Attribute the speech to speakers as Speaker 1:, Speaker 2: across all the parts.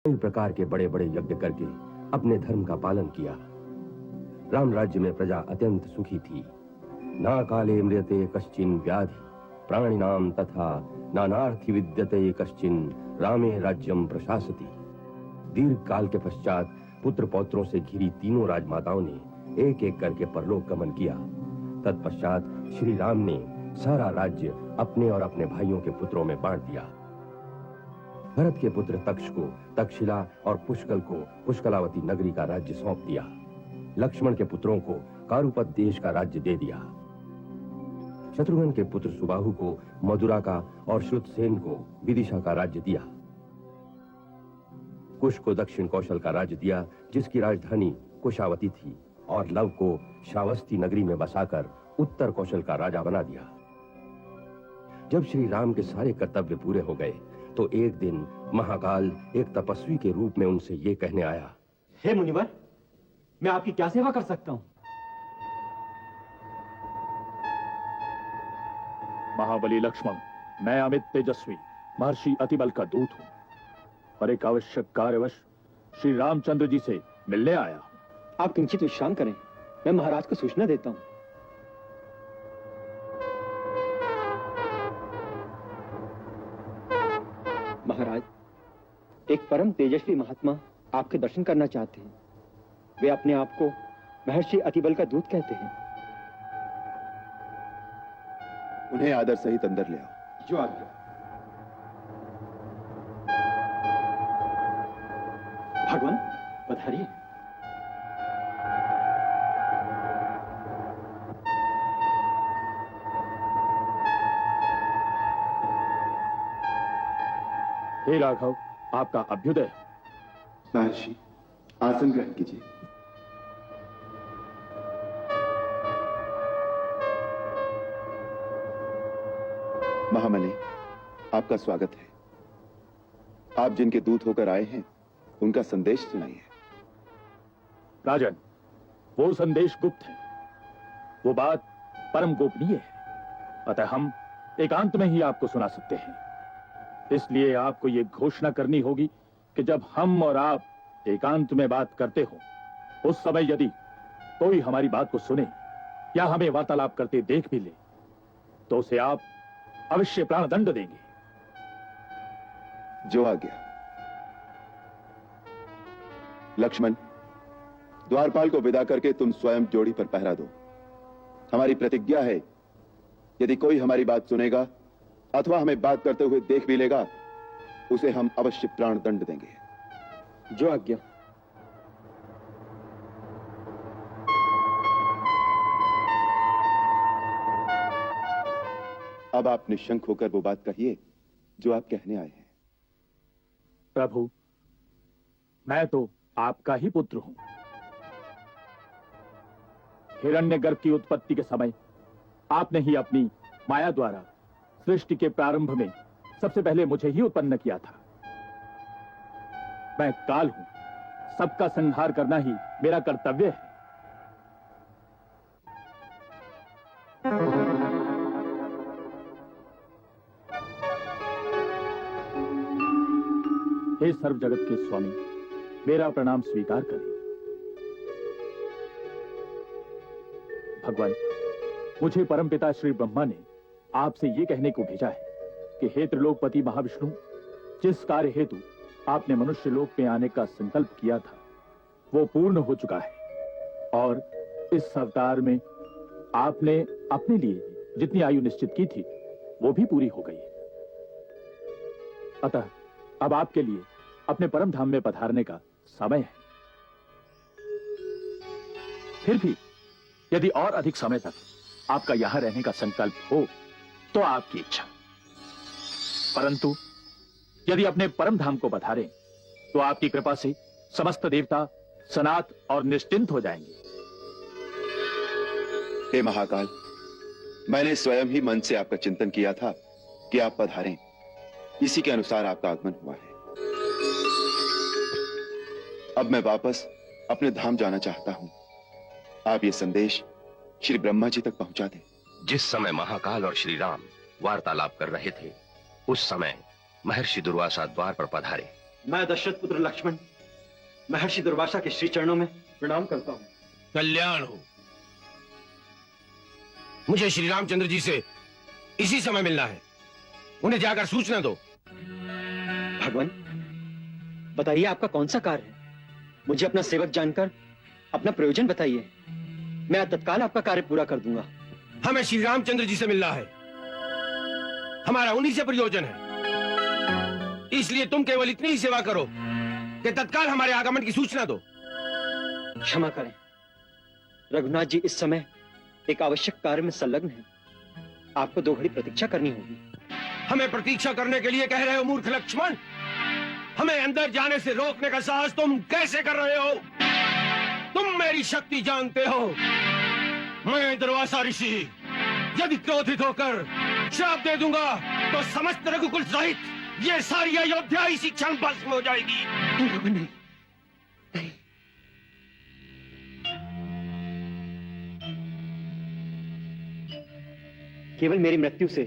Speaker 1: कई प्रकार के बड़े बड़े यज्ञ करके अपने धर्म का पालन किया। राम राज्य में प्रजा अत्यंत सुखी थी। ना काले म्रियते कश्चिन व्याधि प्राणिनाम तथा नानार्थी विद्यते कश्चिन रामे राज्यम प्रशासति। दीर्घ काल के पश्चात पुत्र पौत्रों से घिरी तीनों राजमाताओं ने एक एक करके परलोक गमन किया। तत्पश्चात श्री राम ने सारा राज्य अपने और अपने भाइयों के पुत्रों में बांट दिया। भरत के पुत्र तक्ष को तक्षशिला और पुष्कल को पुष्कलावती नगरी का राज्य सौंप दिया। लक्ष्मण के पुत्रों को कारुपत देश का राज्य दे दिया। शत्रुघ्न के पुत्र सुबाहु को मदुरा का और श्रुतसेन को विदिशा का राज्य दिया। कुश को दक्षिण कौशल का राज्य दिया, जिसकी राजधानी कुशावती थी, और लव को श्रावस्ती नगरी में बसाकर उत्तर कौशल का राजा बना दिया। जब श्री राम के सारे कर्तव्य पूरे हो गए तो एक दिन महाकाल एक तपस्वी के रूप में उनसे ये कहने आया,
Speaker 2: हे मुनिवर, मैं आपकी क्या सेवा कर सकता हूं?
Speaker 3: महाबली लक्ष्मण, मैं अमित तेजस्वी महर्षि अतिबल का दूत हूं और एक आवश्यक कार्यवश श्री रामचंद्र जी से मिलने आया हूं।
Speaker 2: आप किंचित विश्राम करें, मैं महाराज को सूचना देता हूं। महाराज, एक परम तेजस्वी महात्मा आपके दर्शन करना चाहते हैं। वे अपने आप को महर्षि अतिबल का दूत कहते हैं।
Speaker 4: उन्हें आदर सहित अंदर ले आओ।
Speaker 2: जो आज्ञा। भगवान पधारिए।
Speaker 3: हे राघव, आपका अभ्युदय।
Speaker 4: महर्षि, आसन ग्रहण कीजिए। महामने, आपका स्वागत है। आप जिनके दूत होकर आए हैं, उनका संदेश सुनाइए।
Speaker 3: राजन, वो संदेश गुप्त है, वो बात परम गोपनीय है, अतः हम एकांत में ही आपको सुना सकते हैं। इसलिए आपको ये घोषणा करनी होगी कि जब हम और आप एकांत में बात करते हो, उस समय यदि कोई हमारी बात को सुने या हमें वार्तालाप करते देख भी ले, तो उसे आप अवश्य प्राणदंड देंगे।
Speaker 4: जो आज्ञा। लक्ष्मण, द्वारपाल को विदा करके तुम स्वयं जोड़ी पर पहरा दो। हमारी प्रतिज्ञा है, यदि कोई हमारी बात सुनेगा अथवा हमें बात करते हुए देख भी लेगा, उसे हम अवश्य प्राणदंड देंगे।
Speaker 2: जो आज्ञा।
Speaker 4: अब आप निशंक होकर वो बात कहिए जो आप कहने आए हैं।
Speaker 3: प्रभु, मैं तो आपका ही पुत्र हूं। हिरण्यगर्भ की उत्पत्ति के समय आपने ही अपनी माया द्वारा सृष्टि के प्रारंभ में सबसे पहले मुझे ही उत्पन्न किया था। मैं काल हूं, सबका संहार करना ही मेरा कर्तव्य है। हे सर्व जगत के स्वामी, मेरा प्रणाम स्वीकार करें। भगवान, मुझे परमपिता श्री ब्रह्मा ने आपसे ये कहने को भेजा है कि हे त्रिलोकपति महाविष्णु, जिस कार्य हेतु आपने मनुष्य लोक में आने का संकल्प किया था, वो पूर्ण हो चुका है और इस अवतार में आपने अपने लिए जितनी आयु निश्चित की थी, वो भी पूरी हो गई। अतः अब आपके लिए अपने परम धाम में पधारने का समय है। फिर भी यदि और अधिक समय तक आपका यहां रहने का संकल्प हो तो आपकी इच्छा, परंतु यदि अपने परम धाम को पधारें तो आपकी कृपा से समस्त देवता सनात और निश्चिंत हो जाएंगे।
Speaker 4: हे महाकाल, मैंने स्वयं ही मन से आपका चिंतन किया था कि आप पधारें। इसी के अनुसार आपका आगमन हुआ है। अब मैं वापस अपने धाम जाना चाहता हूं। आप ये संदेश श्री ब्रह्मा जी तक पहुंचा दें।
Speaker 1: जिस समय महाकाल और श्री राम वार्तालाप कर रहे थे, उस समय महर्षि दुर्वासा द्वार पर पधारे।
Speaker 2: मैं दशरथ पुत्र लक्ष्मण महर्षि दुर्वासा के श्री चरणों में प्रणाम करता हूँ।
Speaker 1: कल्याण हो। मुझे श्री रामचंद्र जी से इसी समय मिलना है। उन्हें जाकर सूचना दो।
Speaker 2: भगवान, बताइए आपका कौन सा कार्य है? मुझे अपना सेवक जानकर अपना प्रयोजन बताइए। मैं तत्काल आपका कार्य पूरा कर दूंगा।
Speaker 1: हमें श्री रामचंद्र जी से मिलना है। हमारा उन्हीं से प्रयोजन है। इसलिए तुम केवल इतनी ही सेवा करो कि तत्काल हमारे आगमन की सूचना दो।
Speaker 2: क्षमा करें, रघुनाथ जी इस समय एक आवश्यक कार्य में संलग्न हैं। आपको 2 घड़ी प्रतीक्षा करनी होगी।
Speaker 1: हमें प्रतीक्षा करने के लिए कह रहे हो मूर्ख लक्ष्मण? हमें अंदर जाने से रोकने का साहस तुम कैसे कर रहे हो? तुम मेरी शक्ति जानते हो। मैं दुर्वासा ऋषि यदि क्रोधित होकर श्राप दे दूंगा तो समस्त रघुकुल सहित ये सारी अयोध्या इसी क्षण भस्म हो जाएगी।
Speaker 2: नहीं, नहीं। केवल मेरी मृत्यु से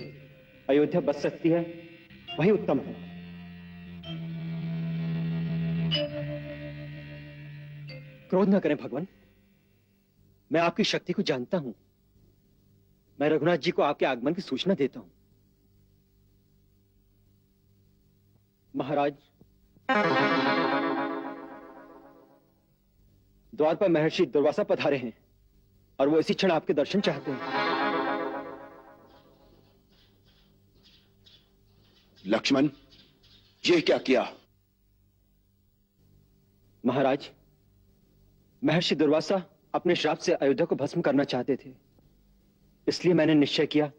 Speaker 2: अयोध्या बच सकती है, वही उत्तम है। क्रोध न करें भगवान, मैं आपकी शक्ति को जानता हूं। मैं रघुनाथ जी को आपके आगमन की सूचना देता हूं। महाराज, द्वार पर महर्षि दुर्वासा पधारे हैं और वो इसी क्षण आपके दर्शन चाहते हैं।
Speaker 4: लक्ष्मण, ये क्या किया?
Speaker 2: महाराज, महर्षि दुर्वासा अपने श्राप से अयोध्या को भस्म करना चाहते थे। इसलिए मैंने निश्चय किया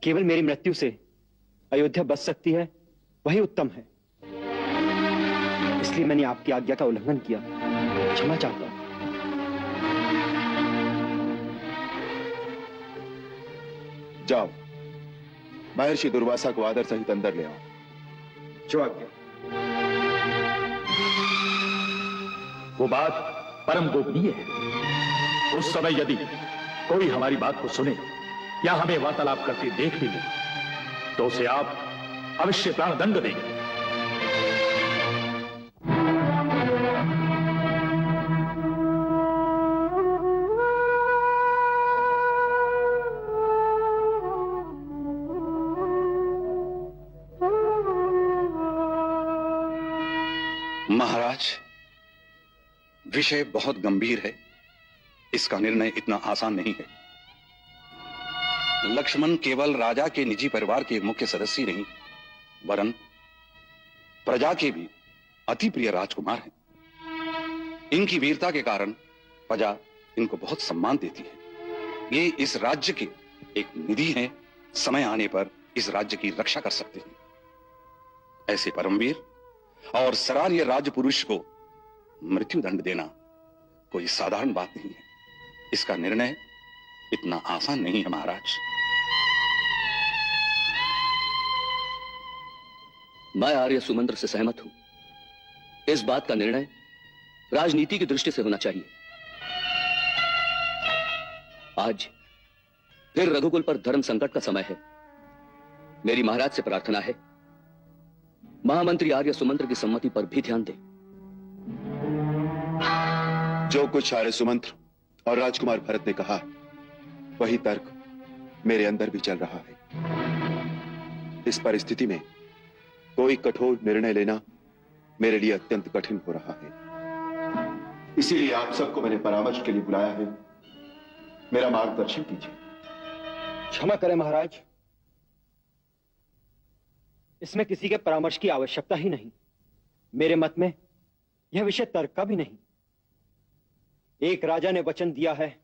Speaker 2: केवल मेरी मृत्यु से अयोध्या बच सकती है, वही उत्तम है। इसलिए मैंने आपकी आज्ञा का उल्लंघन किया। क्षमा चाहता हूं।
Speaker 4: जाओ, महर्षि दुर्वासा को आदर सहित अंदर ले आओ।
Speaker 2: जो आज्ञा।
Speaker 3: वो बात परम गोपनीय है। उस समय यदि कोई हमारी बात को सुने या हमें वार्तालाप करते देख भी ले तो उसे आप अवश्य प्राणदंड देंगे।
Speaker 4: महाराज, विषय बहुत गंभीर है। इसका निर्णय इतना आसान नहीं है। लक्ष्मण केवल राजा के निजी परिवार के मुख्य सदस्य नहीं, वरन प्रजा के भी अति प्रिय राजकुमार हैं। इनकी वीरता के कारण प्रजा इनको बहुत सम्मान देती है। ये इस राज्य के एक निधि हैं। समय आने पर इस राज्य की रक्षा कर सकते हैं। ऐसे परमवीर और सरार्य राजपुरुष को मृत्यु दंड देना कोई साधारण बात नहीं है। इसका निर्णय इतना आसान नहीं है महाराज।
Speaker 5: मैं आर्य सुमंत्र से सहमत हूं। इस बात का निर्णय राजनीति की दृष्टि से होना चाहिए। आज फिर रघुकुल पर धर्म संकट का समय है। मेरी महाराज से प्रार्थना है, महामंत्री आर्य सुमंत्र की सम्मति पर भी ध्यान दें।
Speaker 4: जो कुछ आर्य सुमंत्र और राजकुमार भरत ने कहा, वही तर्क मेरे अंदर भी चल रहा है। इस परिस्थिति में कोई कठोर निर्णय लेना मेरे लिए अत्यंत कठिन हो रहा है। इसीलिए आप सबको मैंने परामर्श के लिए बुलाया है। मेरा मार्गदर्शन कीजिए।
Speaker 2: क्षमा करें महाराज, इसमें किसी के परामर्श की आवश्यकता ही नहीं। मेरे मत में यह विषय तर्क का भी नहीं। एक राजा ने वचन दिया है,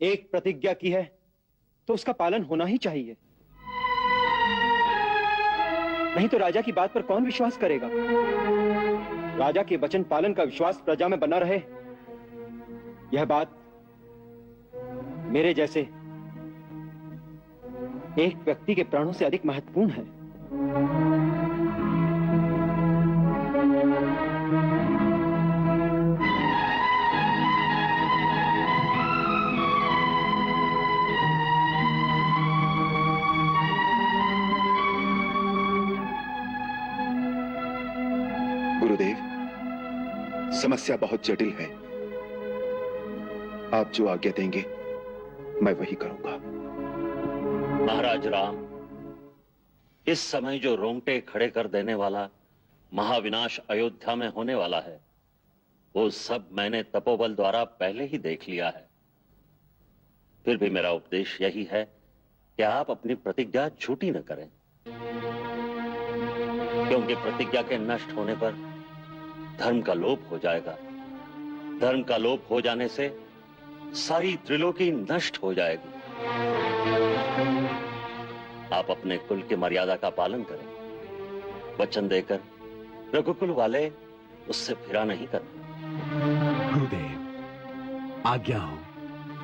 Speaker 2: एक प्रतिज्ञा की है, तो उसका पालन होना ही चाहिए। नहीं तो राजा की बात पर कौन विश्वास करेगा? राजा के वचन पालन का विश्वास प्रजा में बना रहे, यह बात मेरे जैसे एक व्यक्ति के प्राणों से अधिक महत्वपूर्ण है।
Speaker 4: समस्या बहुत जटिल है। आप जो आज्ञा देंगे मैं वही करूंगा।
Speaker 6: महाराज राम, इस समय जो रोंगटे खड़े कर देने वाला महाविनाश अयोध्या में होने वाला है, वो सब मैंने तपोबल द्वारा पहले ही देख लिया है। फिर भी मेरा उपदेश यही है कि आप अपनी प्रतिज्ञा झूठी न करें, क्योंकि प्रतिज्ञा के नष्ट होने पर धर्म का लोप हो जाएगा। धर्म का लोप हो जाने से सारी त्रिलोकी नष्ट हो जाएगी। आप अपने कुल की मर्यादा का पालन करें। वचन देकर रघुकुल वाले उससे फिरा नहीं करते।
Speaker 7: गुरुदेव, आज्ञा हो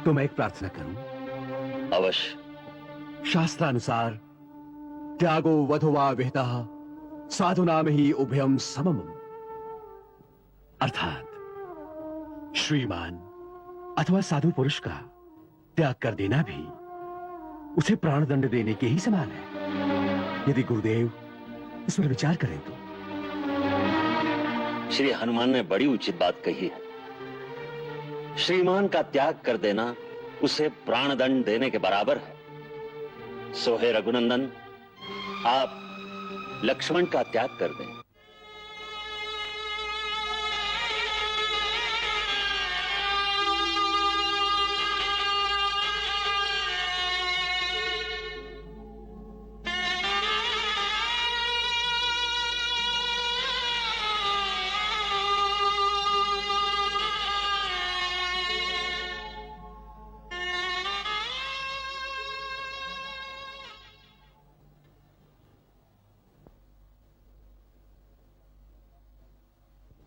Speaker 7: तो मैं एक प्रार्थना करूं?
Speaker 6: अवश्य।
Speaker 7: शास्त्रानुसार त्यागो वधो विहितः साधुनाम ही उभयम समम, अर्थात श्रीमान अथवा साधु पुरुष का त्याग कर देना भी उसे प्राणदंड देने के ही समान है। यदि गुरुदेव इस पर विचार करें तो।
Speaker 6: श्री हनुमान ने बड़ी उचित बात कही है। श्रीमान का त्याग कर देना उसे प्राणदंड देने के बराबर है। सो हे रघुनंदन, आप लक्ष्मण का त्याग कर दें।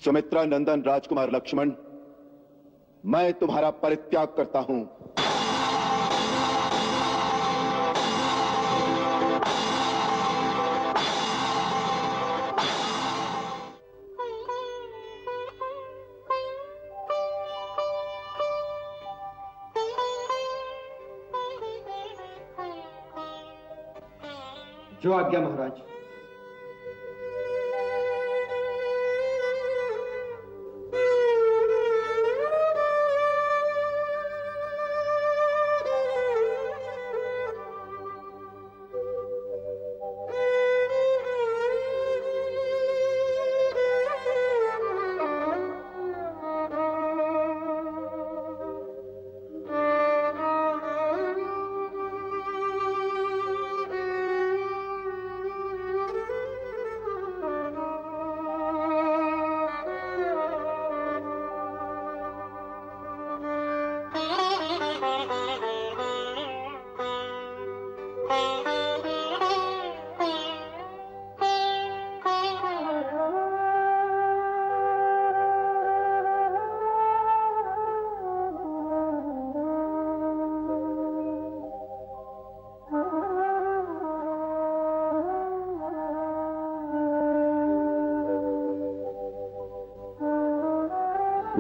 Speaker 4: सुमित्रा नंदन राजकुमार लक्ष्मण, मैं तुम्हारा परित्याग करता हूं।
Speaker 2: जो आज्ञा महाराज।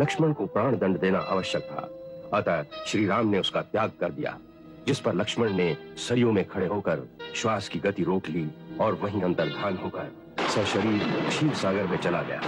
Speaker 1: लक्ष्मण को प्राण दंड देना आवश्यक था, अतः श्री राम ने उसका त्याग कर दिया, जिस पर लक्ष्मण ने सरयू में खड़े होकर श्वास की गति रोक ली और वहीं अंतर्धान होकर सशरीर क्षीर सागर में चला गया।